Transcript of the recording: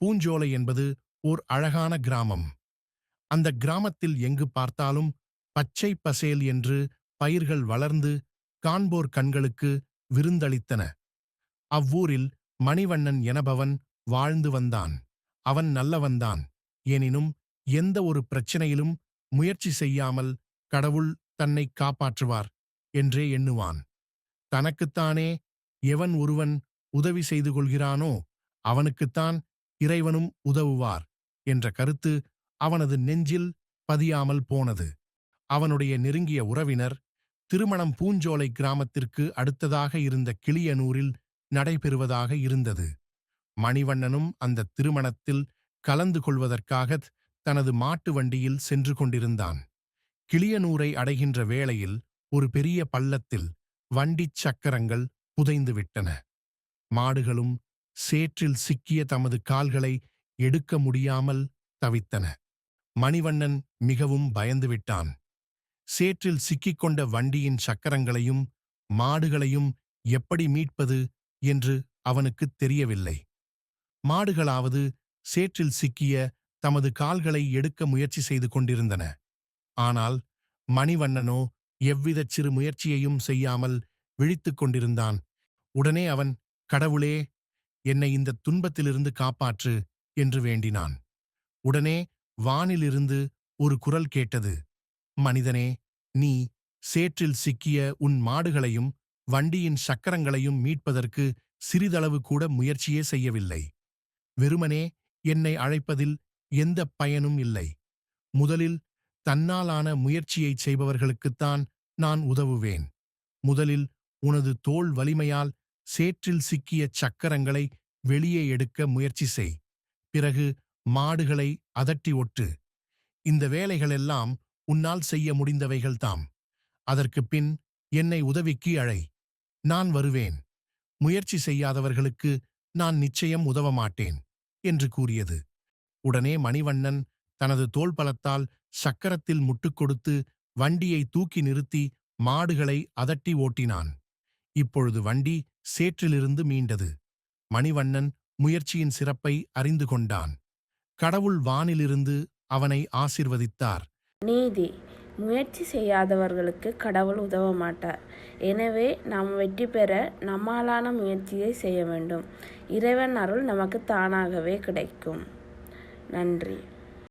பூஞ்சோலை என்பது ஓர் அழகான கிராமம். அந்த கிராமத்தில் எங்கு பார்த்தாலும் பச்சை பசேல் என்று பயிர்கள் வளர்ந்து காண்போர் கண்களுக்கு விருந்தளித்தன. அவ்வூரில் மணிவண்ணன் எனபவன் வாழ்ந்து வந்தான். அவன் நல்லவன்தான். எனினும் எந்த ஒரு பிரச்சனையிலும் முயற்சி செய்யாமல் கடவுள் தன்னை காப்பாற்றுவார் என்றே எண்ணுவான். தனக்குத்தானே எவன் ஒருவன் உதவி செய்து கொள்கிறானோ அவனுக்குத்தான் இறைவனும் உதவுவார் என்ற கருத்து அவனது நெஞ்சில் பதியாமல் போனது. அவனுடைய நெருங்கிய உறவினர் திருமணம் பூஞ்சோலை கிராமத்திற்கு அடுத்ததாக இருந்த கிளியனூரில் நடைபெறுவதாக இருந்தது. மணிவண்ணனும் அந்த திருமணத்தில் கலந்து கொள்வதற்காக தனது மாட்டு வண்டியில் சென்று கொண்டிருந்தான். கிளியனூரை அடைகின்ற வேளையில் ஒரு பெரிய பள்ளத்தில் வண்டிச் சக்கரங்கள் புதைந்துவிட்டன. மாடுகளும் சேற்றில் சிக்கிய தமது கால்களை எடுக்க முடியாமல் தவித்தன. மணிவண்ணன் மிகவும் பயந்துவிட்டான். சேற்றில் சிக்கிக்கொண்ட வண்டியின் சக்கரங்களையும் மாடுகளையும் எப்படி மீட்பது என்று அவனுக்குத் தெரியவில்லை. மாடுகளாவது சேற்றில் சிக்கிய தமது கால்களை எடுக்க முயற்சி செய்து கொண்டிருந்தன. ஆனால் மணிவண்ணனோ எவ்விதச் சிறு முயற்சியையும் செய்யாமல் விழித்துக் கொண்டிருந்தான். உடனே அவன், கடவுளே, என்னை இந்த துன்பத்திலிருந்து காப்பாற்று என்று வேண்டினான். உடனே வானிலிருந்து ஒரு குரல் கேட்டது. மனிதனே, நீ சேற்றில் சிக்கிய உன் மாடுகளையும் வண்டியின் சக்கரங்களையும் மீட்பதற்கு சிறிதளவு கூட முயற்சியே செய்யவில்லை. வெறுமனே என்னை அழைப்பதில் எந்த பயனும் இல்லை. முதலில் தன்னாலான முயற்சியைச் செய்பவர்களுக்குத்தான் நான் உதவுவேன். முதலில் உனது தோள் வலிமையால் சேற்றில் சிக்கிய சக்கரங்களை வெளியே எடுக்க முயற்சி செய். பிறகு மாடுகளை அதட்டி ஒட்டு. இந்த வேலைகளெல்லாம் உன்னால் செய்ய முடிந்தவைகள்தாம். அதற்குப் பின் என்னை உதவிக்கு அழை. நான் வருவேன். முயற்சி செய்யாதவர்களுக்கு நான் நிச்சயம் உதவமாட்டேன் என்று கூறியது. உடனே மணிவண்ணன் தனது தோள்பலத்தால் சக்கரத்தில் முட்டுக் கொடுத்து வண்டியை தூக்கி நிறுத்தி மாடுகளை அதட்டி ஓட்டினான். இப்பொழுது வண்டி சேற்றிலிருந்து மீண்டது. மணிவண்ணன் முயற்சியின் சிறப்பை அறிந்து கொண்டான். கடவுள் வானிலிருந்து அவனை ஆசிர்வதித்தார். நீதி: முயற்சி செய்யாதவர்களுக்கு கடவுள் உதவ மாட்டார். எனவே நாம் வெற்றி பெற நம்மாலான முயற்சியை செய்ய வேண்டும். இறைவன் அருள் நமக்கு தானாகவே கிடைக்கும். நன்றி.